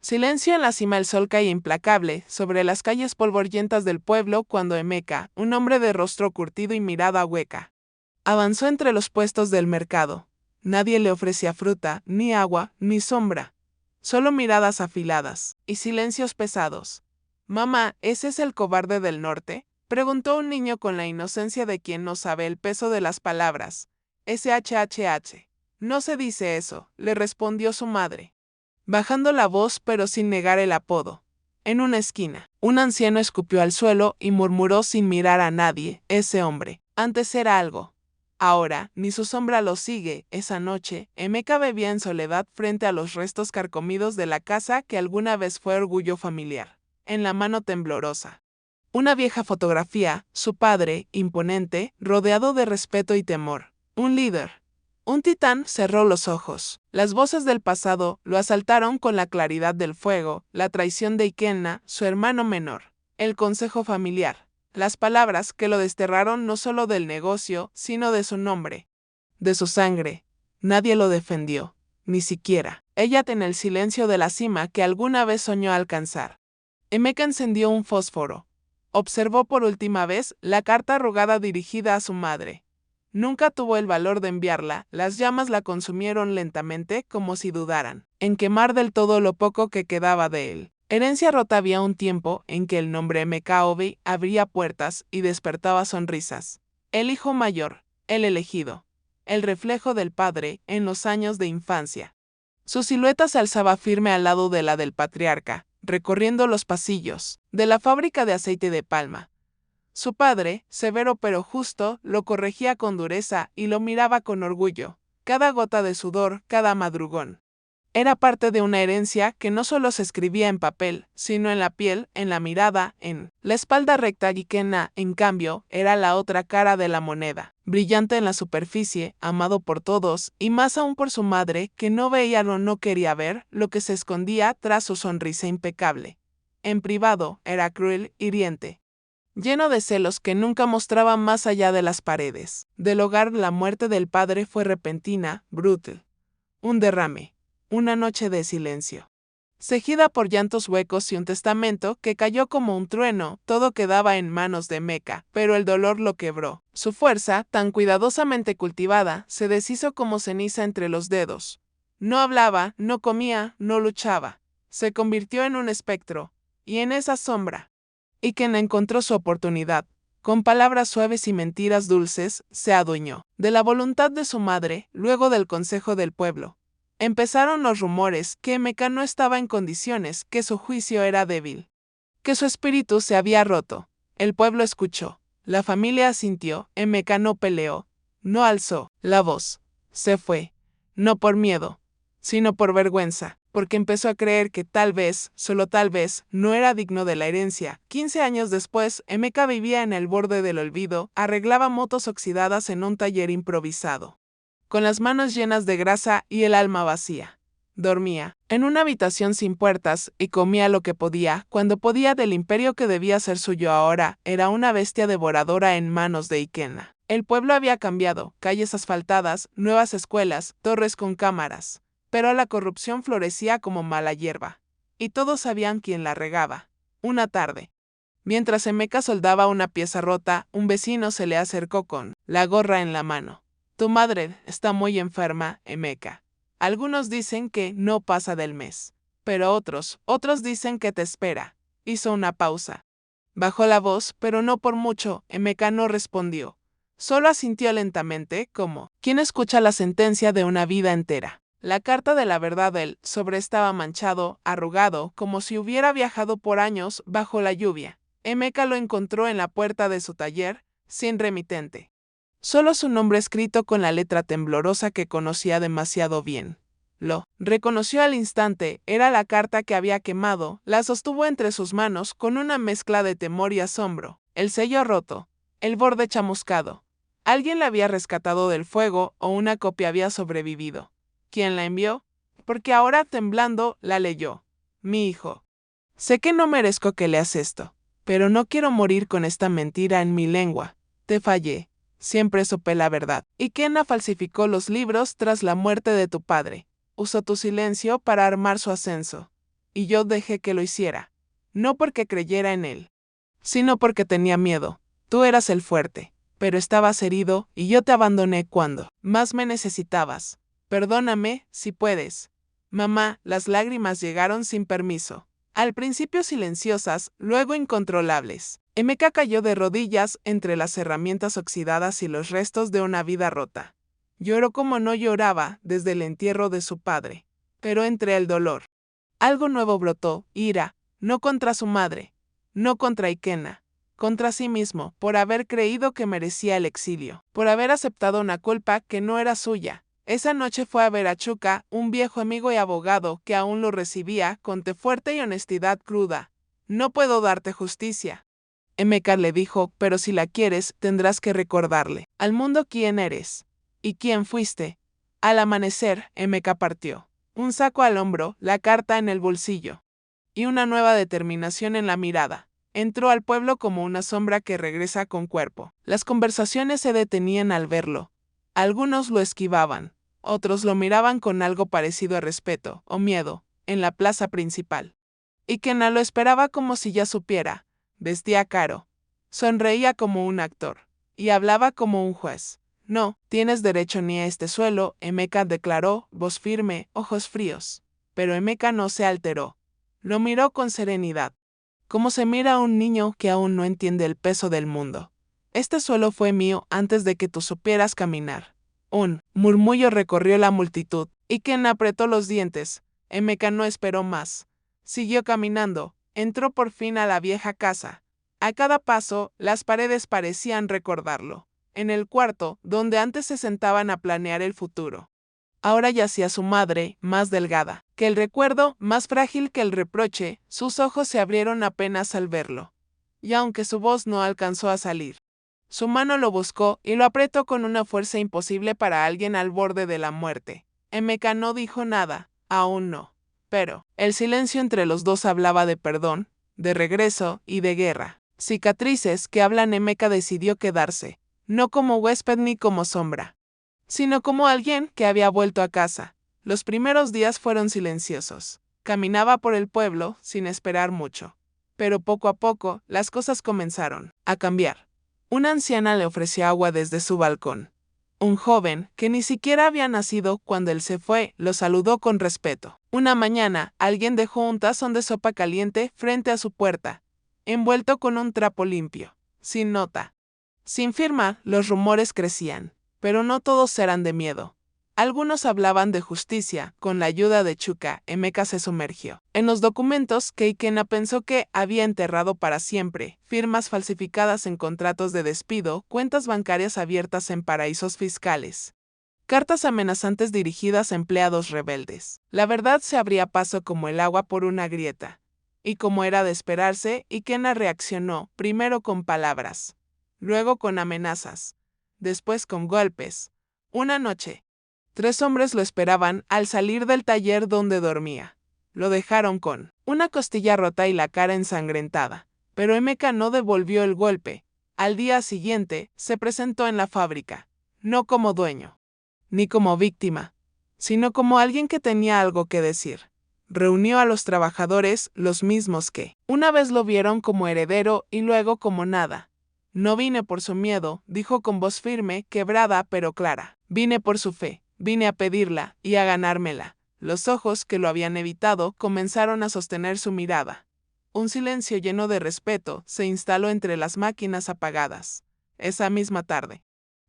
Silencio en la cima, el sol caía implacable sobre las calles polvorientas del pueblo cuando Emeka, un hombre de rostro curtido y mirada hueca, avanzó entre los puestos del mercado. Nadie le ofrecía fruta, ni agua, ni sombra. Solo miradas afiladas y silencios pesados. «Mamá, ¿ese es el cobarde del norte?», preguntó un niño con la inocencia de quien no sabe el peso de las palabras. «SHHH. No se dice eso», le respondió su madre, bajando la voz pero sin negar el apodo. En una esquina, un anciano escupió al suelo y murmuró sin mirar a nadie: «Ese hombre antes era algo. Ahora, ni su sombra lo sigue». Esa noche, Emeka bebía en soledad frente a los restos carcomidos de la casa que alguna vez fue orgullo familiar. En la mano temblorosa, una vieja fotografía, su padre, imponente, rodeado de respeto y temor. Un líder. Un titán. Cerró los ojos. Las voces del pasado lo asaltaron con la claridad del fuego: la traición de Ikenna, su hermano menor, el consejo familiar, las palabras que lo desterraron no solo del negocio, sino de su nombre, de su sangre. Nadie lo defendió, ni siquiera ella, en el silencio de la cima que alguna vez soñó alcanzar. Emeka encendió un fósforo. Observó por última vez la carta arrugada dirigida a su madre. Nunca tuvo el valor de enviarla. Las llamas la consumieron lentamente, como si dudaran en quemar del todo lo poco que quedaba de él. Herencia rota. Había un tiempo en que el nombre Emeka Obi abría puertas y despertaba sonrisas. El hijo mayor, el elegido, el reflejo del padre en los años de infancia. Su silueta se alzaba firme al lado de la del patriarca, recorriendo los pasillos de la fábrica de aceite de palma. Su padre, severo pero justo, lo corregía con dureza y lo miraba con orgullo. Cada gota de sudor, cada madrugón, era parte de una herencia que no solo se escribía en papel, sino en la piel, en la mirada, en la espalda recta. Ikenna, en cambio, era la otra cara de la moneda, brillante en la superficie, amado por todos, y más aún por su madre, que no veía o no quería ver lo que se escondía tras su sonrisa impecable. En privado, era cruel, hiriente, lleno de celos que nunca mostraba más allá de las paredes del hogar. La muerte del padre fue repentina, brutal. Un derrame. Una noche de silencio, seguida por llantos huecos y un testamento que cayó como un trueno. Todo quedaba en manos de Emeka, pero el dolor lo quebró. Su fuerza, tan cuidadosamente cultivada, se deshizo como ceniza entre los dedos. No hablaba, no comía, no luchaba. Se convirtió en un espectro, y en esa sombra, Ikenna encontró su oportunidad. Con palabras suaves y mentiras dulces, se adueñó de la voluntad de su madre. Luego del consejo del pueblo, empezaron los rumores que Emeka no estaba en condiciones, que su juicio era débil, que su espíritu se había roto. El pueblo escuchó, la familia asintió. Emeka no peleó, no alzó la voz. Se fue, no por miedo, sino por vergüenza, porque empezó a creer que tal vez, solo tal vez, no era digno de la herencia. 15 años después, Emeka vivía en el borde del olvido, arreglaba motos oxidadas en un taller improvisado, con las manos llenas de grasa y el alma vacía. Dormía en una habitación sin puertas y comía lo que podía, cuando podía, del imperio que debía ser suyo. Ahora era una bestia devoradora en manos de Ikenna. El pueblo había cambiado: calles asfaltadas, nuevas escuelas, torres con cámaras. Pero la corrupción florecía como mala hierba, y todos sabían quién la regaba. Una tarde, mientras Emeka soldaba una pieza rota, un vecino se le acercó con la gorra en la mano. «Tu madre está muy enferma, Emeka. Algunos dicen que no pasa del mes, pero otros dicen que te espera». Hizo una pausa. Bajó la voz, pero no por mucho. Emeka no respondió. Solo asintió lentamente, como quien escucha la sentencia de una vida entera. La carta de la verdad del sobre estaba manchado, arrugado, como si hubiera viajado por años bajo la lluvia. Emeka lo encontró en la puerta de su taller, sin remitente. Solo su nombre escrito con la letra temblorosa que conocía demasiado bien. Lo reconoció al instante. Era la carta que había quemado. La sostuvo entre sus manos con una mezcla de temor y asombro. El sello roto, el borde chamuscado. Alguien la había rescatado del fuego, o una copia había sobrevivido. ¿Quién la envió? Porque ahora, temblando, la leyó. «Mi hijo, sé que no merezco que leas esto, pero no quiero morir con esta mentira en mi lengua. Te fallé. Siempre supe la verdad. Ikenna falsificó los libros tras la muerte de tu padre. Usó tu silencio para armar su ascenso. y yo dejé que lo hiciera. No porque creyera en él, sino porque tenía miedo. Tú eras el fuerte, pero estabas herido y yo te abandoné cuando más me necesitabas. Perdóname, si puedes. Mamá, las lágrimas llegaron sin permiso. Al principio silenciosas, luego incontrolables. Emeka cayó de rodillas entre las herramientas oxidadas y los restos de una vida rota. Lloró como no lloraba desde el entierro de su padre. Pero entre el dolor, algo nuevo brotó, ira, no contra su madre, no contra Ikena, contra sí mismo, por haber creído que merecía el exilio, por haber aceptado una culpa que no era suya. Esa noche fue a ver a Chuka, un viejo amigo y abogado que aún lo recibía con té fuerte y honestidad cruda. No puedo darte justicia, Emeka le dijo, pero si la quieres, tendrás que recordarle al mundo quién eres y quién fuiste. Al amanecer, Emeka partió, un saco al hombro, la carta en el bolsillo y una nueva determinación en la mirada. Entró al pueblo como una sombra que regresa con cuerpo. Las conversaciones se detenían al verlo. Algunos lo esquivaban, otros lo miraban con algo parecido a respeto o miedo, en la plaza principal. Ikena lo esperaba como si ya supiera. Vestía caro, sonreía como un actor, y hablaba como un juez. No, tienes derecho ni a este suelo, Emeka declaró, voz firme, ojos fríos. Pero Emeka no se alteró. Lo miró con serenidad, como se mira a un niño que aún no entiende el peso del mundo. Este suelo fue mío antes de que tú supieras caminar. Un murmullo recorrió la multitud, y Ken apretó los dientes. Emeka no esperó más. Siguió caminando, entró por fin a la vieja casa. A cada paso, las paredes parecían recordarlo. En el cuarto, donde antes se sentaban a planear el futuro, ahora yacía su madre, más delgada que el recuerdo, más frágil que el reproche. Sus ojos se abrieron apenas al verlo. Y aunque su voz no alcanzó a salir, su mano lo buscó y lo apretó con una fuerza imposible para alguien al borde de la muerte. Emeka no dijo nada, aún no. Pero el silencio entre los dos hablaba de perdón, de regreso y de guerra. Cicatrices que hablan. Emeka decidió quedarse, no como huésped ni como sombra, sino como alguien que había vuelto a casa. Los primeros días fueron silenciosos. Caminaba por el pueblo sin esperar mucho. Pero poco a poco, las cosas comenzaron a cambiar. Una anciana le ofreció agua desde su balcón. Un joven, que ni siquiera había nacido cuando él se fue, lo saludó con respeto. Una mañana, alguien dejó un tazón de sopa caliente frente a su puerta, envuelto con un trapo limpio, sin nota, sin firma. Los rumores crecían, pero no todos eran de miedo. Algunos hablaban de justicia. Con la ayuda de Chuka, Emeka se sumergió en los documentos que Ikena pensó que había enterrado para siempre: firmas falsificadas en contratos de despido, cuentas bancarias abiertas en paraísos fiscales, cartas amenazantes dirigidas a empleados rebeldes. La verdad se abría paso como el agua por una grieta. Y como era de esperarse, Ikena reaccionó, primero con palabras, luego con amenazas, después con golpes. Una noche, 3 hombres lo esperaban al salir del taller donde dormía. Lo dejaron con una costilla rota y la cara ensangrentada. Pero Emeka no devolvió el golpe. Al día siguiente, se presentó en la fábrica, no como dueño, ni como víctima, sino como alguien que tenía algo que decir. Reunió a los trabajadores, los mismos que una vez lo vieron como heredero y luego como nada. No vine por su miedo, dijo con voz firme, quebrada pero clara. Vine por su fe. Vine a pedirla y a ganármela. Los ojos que lo habían evitado comenzaron a sostener su mirada. Un silencio lleno de respeto se instaló entre las máquinas apagadas. Esa misma tarde,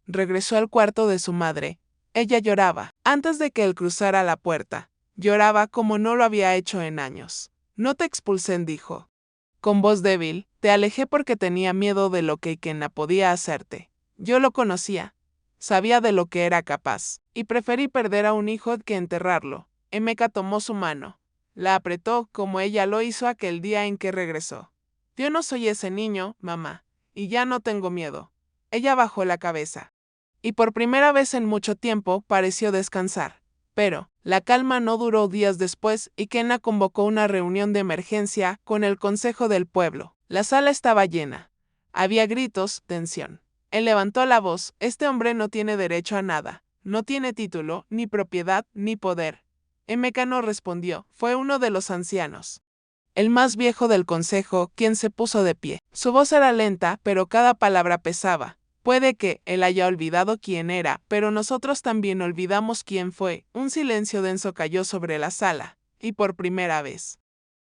regresó al cuarto de su madre. Ella lloraba. Antes de que él cruzara la puerta, lloraba como no lo había hecho en años. No te expulsen, dijo, con voz débil. Te alejé porque tenía miedo de lo que Ikena podía hacerte. Yo lo conocía. Sabía de lo que era capaz, y preferí perder a un hijo que enterrarlo. Emeka tomó su mano. La apretó como ella lo hizo aquel día en que regresó. Yo no soy ese niño, mamá, y ya no tengo miedo. Ella bajó la cabeza. Y por primera vez en mucho tiempo pareció descansar. Pero la calma no duró. Días después, Ikena convocó una reunión de emergencia con el consejo del pueblo. La sala estaba llena. Había gritos, tensión. Él levantó la voz: este hombre no tiene derecho a nada. No tiene título, ni propiedad, ni poder. Emeka no respondió, fue uno de los ancianos, el más viejo del consejo, quien se puso de pie. Su voz era lenta, pero cada palabra pesaba. Puede que él haya olvidado quién era, pero nosotros también olvidamos quién fue. Un silencio denso cayó sobre la sala, y por primera vez.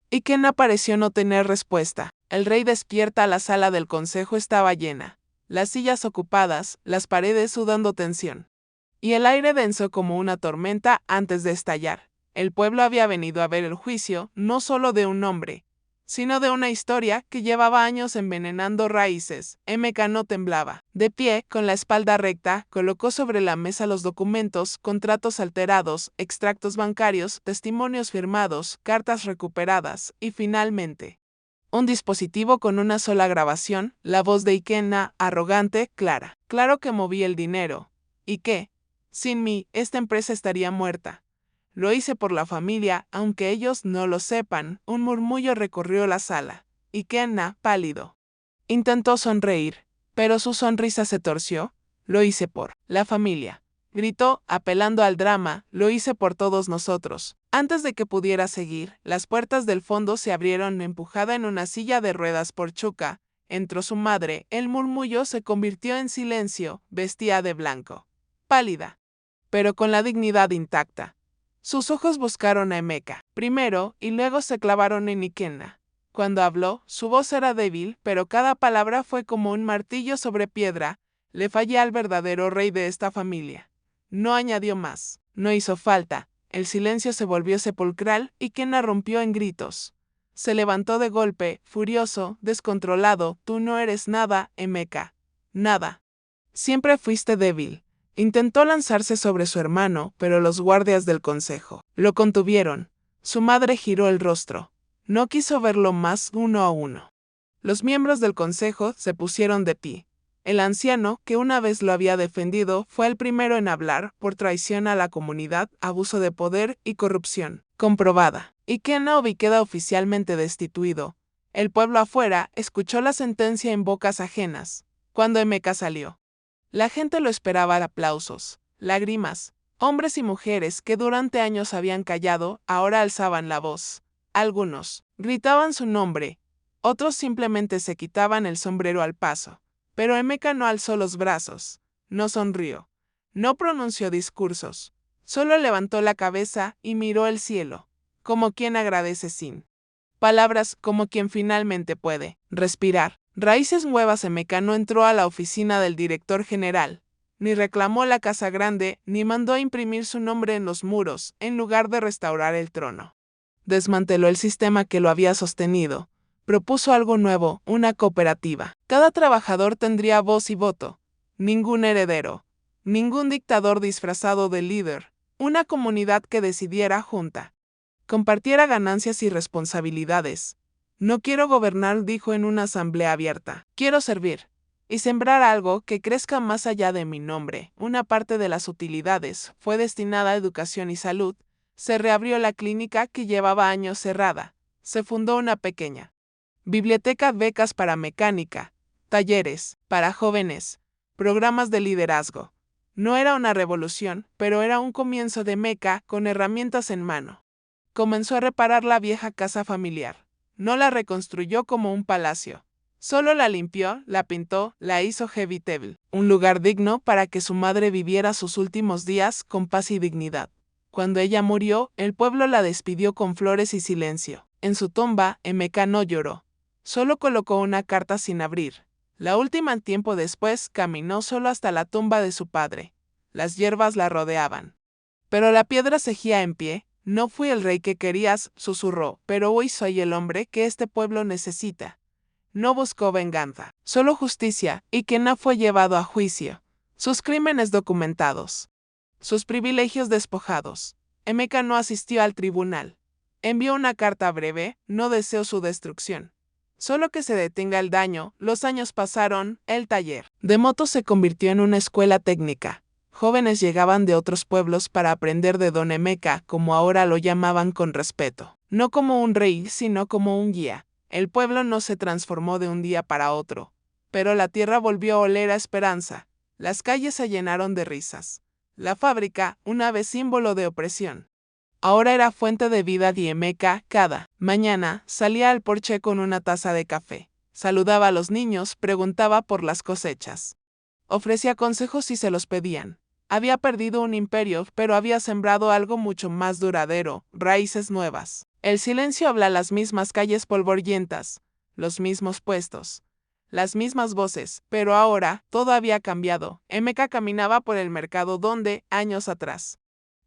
Ikenna pareció no tener respuesta. El rey despierta, la sala del consejo estaba llena, las sillas ocupadas, las paredes sudando tensión, y el aire denso como una tormenta antes de estallar. El pueblo había venido a ver el juicio, no solo de un hombre, sino de una historia que llevaba años envenenando raíces. Emeka no temblaba. De pie, con la espalda recta, colocó sobre la mesa los documentos, contratos alterados, extractos bancarios, testimonios firmados, cartas recuperadas, y finalmente, un dispositivo con una sola grabación, la voz de Ikenna, arrogante, clara. Claro que moví el dinero. ¿Y qué? Sin mí, esta empresa estaría muerta. Lo hice por la familia, aunque ellos no lo sepan. Un murmullo recorrió la sala. Ikenna, pálido, intentó sonreír, pero su sonrisa se torció. Lo hice por la familia. Gritó, apelando al drama, lo hice por todos nosotros. Antes de que pudiera seguir, las puertas del fondo se abrieron, empujada en una silla de ruedas por Chuka. Entró su madre. El murmullo se convirtió en silencio. Vestía de blanco, pálida, pero con la dignidad intacta. Sus ojos buscaron a Emeka primero y luego se clavaron en Ikenna. Cuando habló, su voz era débil, pero cada palabra fue como un martillo sobre piedra. Le fallé al verdadero rey de esta familia. No añadió más. No hizo falta. El silencio se volvió sepulcral y Ikenna rompió en gritos. Se levantó de golpe, furioso, descontrolado. Tú no eres nada, Emeka. Nada. Siempre fuiste débil. Intentó lanzarse sobre su hermano, pero los guardias del consejo lo contuvieron. Su madre giró el rostro. No quiso verlo más uno a uno. Los miembros del consejo se pusieron de pie. El anciano, que una vez lo había defendido, fue el primero en hablar por traición a la comunidad, abuso de poder y corrupción comprobada. Ikenna queda oficialmente destituido. El pueblo afuera escuchó la sentencia en bocas ajenas. Cuando Emeka salió, la gente lo esperaba, aplausos, lágrimas. Hombres y mujeres que durante años habían callado, ahora alzaban la voz. Algunos gritaban su nombre, otros simplemente se quitaban el sombrero al paso. Pero Emeka no alzó los brazos, no sonrió, no pronunció discursos, solo levantó la cabeza y miró el cielo, como quien agradece sin palabras, como quien finalmente puede respirar. Raíces nuevas. Emeka no entró a la oficina del director general, ni reclamó la casa grande, ni mandó a imprimir su nombre en los muros, en lugar de restaurar el trono. Desmanteló el sistema que lo había sostenido. Propuso algo nuevo, una cooperativa. Cada trabajador tendría voz y voto. Ningún heredero. Ningún dictador disfrazado de líder. Una comunidad que decidiera junta. Compartiera ganancias y responsabilidades. No quiero gobernar, dijo en una asamblea abierta. Quiero servir. Y sembrar algo que crezca más allá de mi nombre. Una parte de las utilidades fue destinada a educación y salud. Se reabrió la clínica que llevaba años cerrada. Se fundó una pequeña biblioteca, becas para mecánica, talleres para jóvenes, programas de liderazgo. No era una revolución, pero era un comienzo de Emeka con herramientas en mano. Comenzó a reparar la vieja casa familiar. No la reconstruyó como un palacio. Solo la limpió, la pintó, la hizo habitable. Un lugar digno para que su madre viviera sus últimos días con paz y dignidad. Cuando ella murió, el pueblo la despidió con flores y silencio. En su tumba, Emeka no lloró. Solo colocó una carta sin abrir. La última. Tiempo después, caminó solo hasta la tumba de su padre. Las hierbas la rodeaban. Pero la piedra seguía en pie. No fui el rey que querías, susurró, pero hoy soy el hombre que este pueblo necesita. No buscó venganza, solo justicia, y Ikenna fue llevado a juicio. Sus crímenes documentados. Sus privilegios despojados. Emeka no asistió al tribunal. Envió una carta breve, no deseó su destrucción. Solo que se detenga el daño. Los años pasaron, el taller de motos se convirtió en una escuela técnica. Jóvenes llegaban de otros pueblos para aprender de Don Emeka, como ahora lo llamaban con respeto. No como un rey, sino como un guía. El pueblo no se transformó de un día para otro, pero la tierra volvió a oler a esperanza. Las calles se llenaron de risas. La fábrica, una vez símbolo de opresión, Ahora era fuente de vida de Emeka. Cada mañana salía al porche con una taza de café. Saludaba a los niños, preguntaba por las cosechas. Ofrecía consejos si se los pedían. Había perdido un imperio, pero había sembrado algo mucho más duradero, raíces nuevas. El silencio habla, las mismas calles polvorientas, los mismos puestos, las mismas voces, pero ahora todo había cambiado. Emeka caminaba por el mercado donde, años atrás,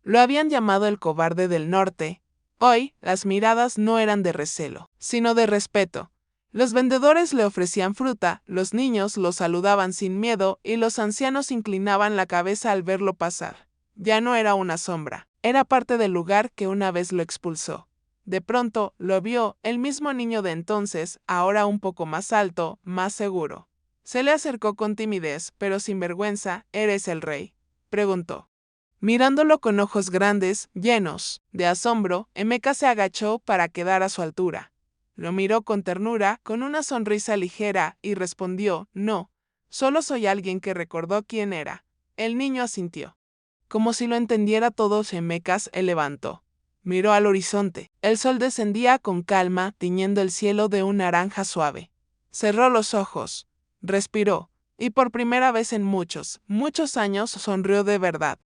lo habían llamado el cobarde del norte. Hoy, las miradas no eran de recelo, sino de respeto. Los vendedores le ofrecían fruta, los niños lo saludaban sin miedo y los ancianos inclinaban la cabeza al verlo pasar. Ya no era una sombra, era parte del lugar que una vez lo expulsó. De pronto, lo vio el mismo niño de entonces, ahora un poco más alto, más seguro. Se le acercó con timidez, pero sin vergüenza. ¿Eres el rey?, preguntó. Mirándolo con ojos grandes, llenos de asombro, Emeka se agachó para quedar a su altura. Lo miró con ternura, con una sonrisa ligera, y respondió, no, solo soy alguien que recordó quién era. El niño asintió. Como si lo entendiera todo, Emeka se levantó. Miró al horizonte. El sol descendía con calma, tiñendo el cielo de un naranja suave. Cerró los ojos, respiró, y por primera vez en muchos, muchos años sonrió de verdad.